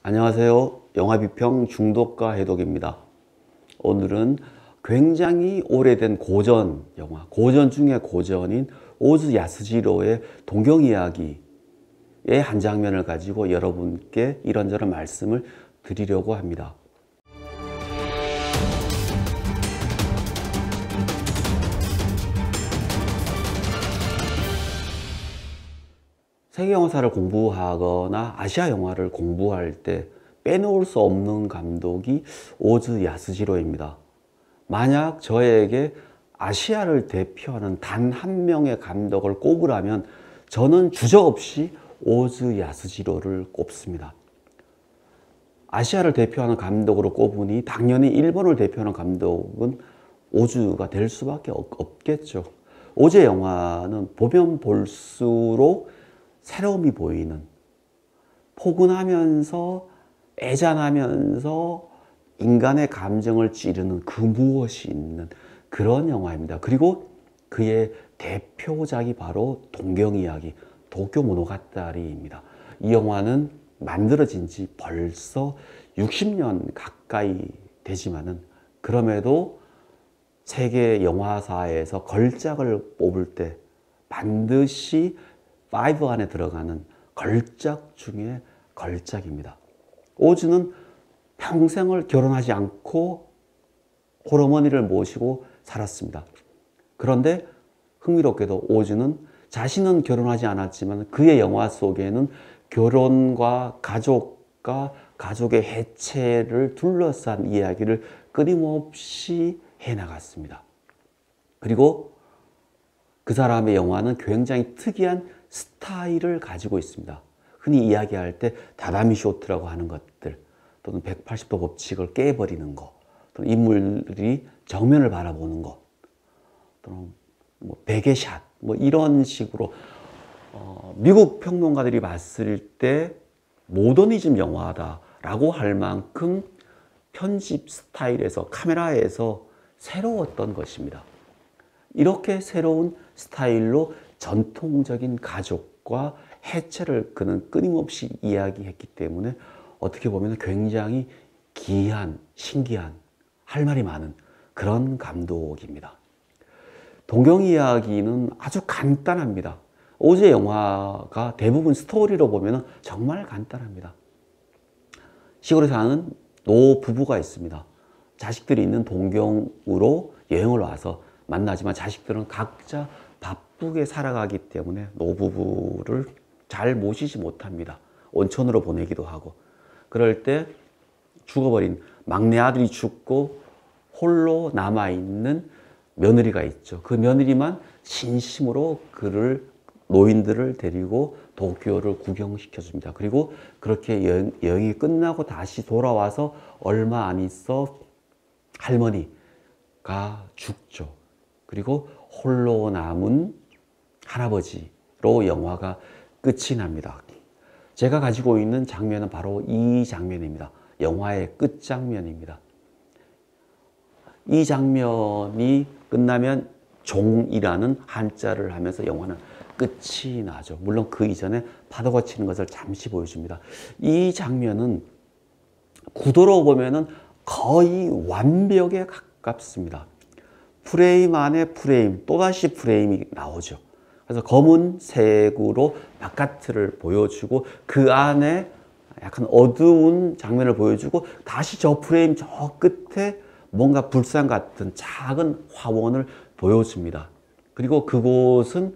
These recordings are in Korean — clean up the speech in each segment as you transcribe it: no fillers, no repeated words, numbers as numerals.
안녕하세요. 영화비평 중독가 해독입니다. 오늘은 굉장히 오래된 고전 영화, 고전 중의 고전인 오즈 야스지로의 동경이야기의 한 장면을 가지고 여러분께 이런저런 말씀을 드리려고 합니다. 세계 영화사를 공부하거나 아시아 영화를 공부할 때 빼놓을 수 없는 감독이 오즈 야스지로입니다. 만약 저에게 아시아를 대표하는 단 한 명의 감독을 꼽으라면 저는 주저없이 오즈 야스지로를 꼽습니다. 아시아를 대표하는 감독으로 꼽으니 당연히 일본을 대표하는 감독은 오즈가 될 수밖에 없겠죠. 오즈의 영화는 보면 볼수록 새로움이 보이는, 포근하면서 애잔하면서 인간의 감정을 찌르는 그 무엇이 있는 그런 영화입니다. 그리고 그의 대표작이 바로 동경이야기, 도쿄모노가타리입니다. 이 영화는 만들어진 지 벌써 60년 가까이 되지만은 그럼에도 세계 영화사에서 걸작을 뽑을 때 반드시 5 안에 들어가는 걸작 중에 걸작입니다. 오즈는 평생을 결혼하지 않고 홀어머니를 모시고 살았습니다. 그런데 흥미롭게도 오즈는 자신은 결혼하지 않았지만 그의 영화 속에는 결혼과 가족과 가족의 해체를 둘러싼 이야기를 끊임없이 해나갔습니다. 그리고 그 사람의 영화는 굉장히 특이한 스타일을 가지고 있습니다. 흔히 이야기할 때 다다미 쇼트라고 하는 것들, 또는 180도 법칙을 깨버리는 것, 또는 인물들이 정면을 바라보는 것, 또는 베개샷, 이런 식으로 미국 평론가들이 봤을 때 모더니즘 영화다라고 할 만큼 편집 스타일에서, 카메라에서 새로웠던 것입니다. 이렇게 새로운 스타일로 전통적인 가족과 해체를 그는 끊임없이 이야기했기 때문에 어떻게 보면 굉장히 기이한, 신기한, 할 말이 많은 그런 감독입니다. 동경이야기는 아주 간단합니다. 오즈의 영화가 대부분 스토리로 보면 정말 간단합니다. 시골에 사는 노 부부가 있습니다. 자식들이 있는 동경으로 여행을 와서 만나지만 자식들은 각자 바쁘게 살아가기 때문에 노부부를 잘 모시지 못합니다. 온천으로 보내기도 하고. 그럴 때 죽어버린 막내 아들이 죽고 홀로 남아있는 며느리가 있죠. 그 며느리만 진심으로 노인들을 데리고 도쿄를 구경시켜줍니다. 그리고 그렇게 여행이 끝나고 다시 돌아와서 얼마 안 있어 할머니가 죽죠. 그리고 홀로 남은 할아버지로 영화가 끝이 납니다. 제가 가지고 있는 장면은 바로 이 장면입니다. 영화의 끝장면입니다. 이 장면이 끝나면 종이라는 한자를 하면서 영화는 끝이 나죠. 물론 그 이전에 파도가 치는 것을 잠시 보여줍니다. 이 장면은 구도로 보면은 거의 완벽에 가깝습니다. 프레임 안에 프레임, 또다시 프레임이 나오죠. 그래서 검은색으로 바깥을 보여주고 그 안에 약간 어두운 장면을 보여주고 다시 저 프레임 저 끝에 뭔가 불상 같은 작은 화원을 보여줍니다. 그리고 그곳은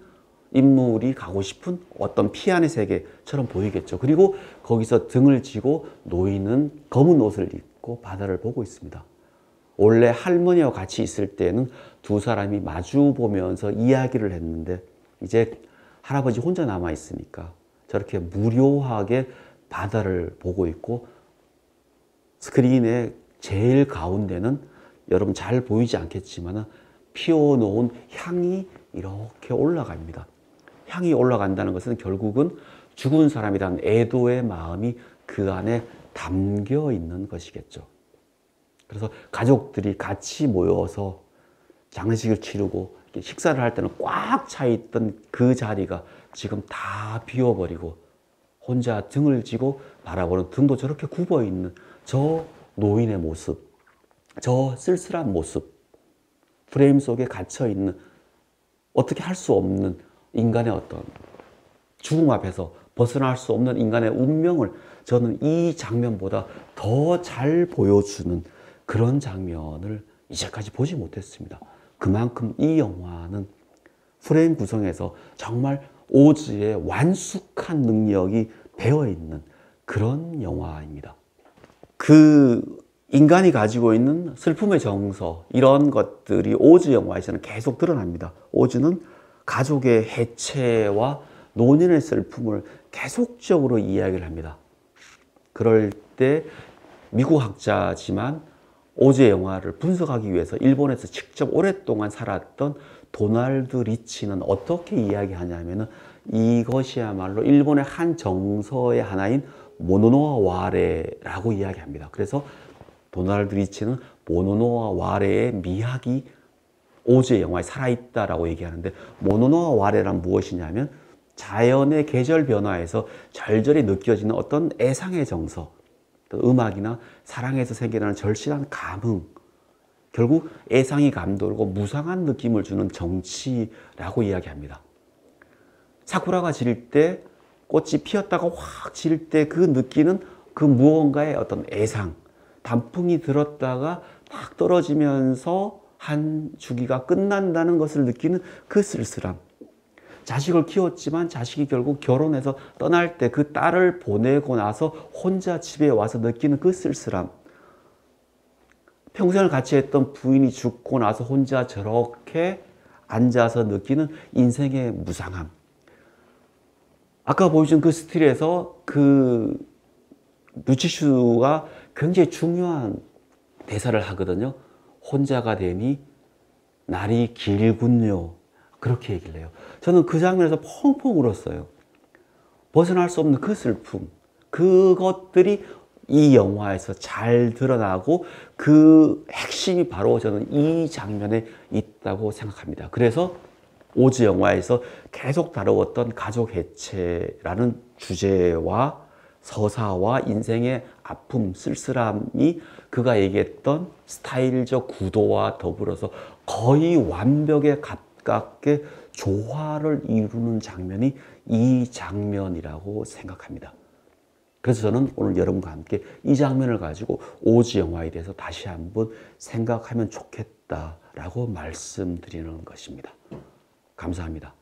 인물이 가고 싶은 어떤 피안의 세계처럼 보이겠죠. 그리고 거기서 등을 지고 노인은 검은 옷을 입고 바다를 보고 있습니다. 원래 할머니와 같이 있을 때는 두 사람이 마주 보면서 이야기를 했는데 이제 할아버지 혼자 남아 있으니까 저렇게 무료하게 바다를 보고 있고 스크린의 제일 가운데는 여러분 잘 보이지 않겠지만 피워놓은 향이 이렇게 올라갑니다. 향이 올라간다는 것은 결국은 죽은 사람에 대한 애도의 마음이 그 안에 담겨 있는 것이겠죠. 그래서 가족들이 같이 모여서 장례식을 치르고 식사를 할 때는 꽉 차 있던 그 자리가 지금 다 비워버리고 혼자 등을 지고 바라보는, 등도 저렇게 굽어 있는 저 노인의 모습, 저 쓸쓸한 모습, 프레임 속에 갇혀 있는, 어떻게 할 수 없는 인간의 어떤 죽음 앞에서 벗어날 수 없는 인간의 운명을 저는 이 장면보다 더 잘 보여주는 그런 장면을 이제까지 보지 못했습니다. 그만큼 이 영화는 프레임 구성에서 정말 오즈의 완숙한 능력이 배어있는 그런 영화입니다. 그 인간이 가지고 있는 슬픔의 정서, 이런 것들이 오즈 영화에서는 계속 드러납니다. 오즈는 가족의 해체와 노년의 슬픔을 계속적으로 이야기를 합니다. 그럴 때 미국 학자지만 오즈의 영화를 분석하기 위해서 일본에서 직접 오랫동안 살았던 도널드 리치는 어떻게 이야기하냐면은, 이것이야말로 일본의 한 정서의 하나인 모노노아 와레라고 이야기합니다. 그래서 도널드 리치는 모노노아 와레의 미학이 오즈의 영화에 살아있다라고 얘기하는데, 모노노아 와레란 무엇이냐면 자연의 계절 변화에서 절절히 느껴지는 어떤 애상의 정서, 음악이나 사랑에서 생겨나는 절실한 감흥, 결국 애상이 감돌고 무상한 느낌을 주는 정치라고 이야기합니다. 사쿠라가 질 때, 꽃이 피었다가 확 질 때 그 느끼는 그 무언가의 어떤 애상, 단풍이 들었다가 딱 떨어지면서 한 주기가 끝난다는 것을 느끼는 그 쓸쓸함, 자식을 키웠지만 자식이 결국 결혼해서 떠날 때 그 딸을 보내고 나서 혼자 집에 와서 느끼는 그 쓸쓸함, 평생을 같이 했던 부인이 죽고 나서 혼자 저렇게 앉아서 느끼는 인생의 무상함. 아까 보여준 그 스틸에서 그 누치슈가 굉장히 중요한 대사를 하거든요. 혼자가 되니 날이 길군요. 그렇게 얘기를 해요. 저는 그 장면에서 펑펑 울었어요. 벗어날 수 없는 그 슬픔, 그것들이 이 영화에서 잘 드러나고 그 핵심이 바로 저는 이 장면에 있다고 생각합니다. 그래서 오즈 영화에서 계속 다루었던 가족 해체라는 주제와 서사와 인생의 아픔, 쓸쓸함이 그가 얘기했던 스타일적 구도와 더불어서 거의 완벽에 가깝게 조화를 이루는 장면이 이 장면이라고 생각합니다. 그래서 저는 오늘 여러분과 함께 이 장면을 가지고 오즈 영화에 대해서 다시 한번 생각하면 좋겠다라고 말씀드리는 것입니다. 감사합니다.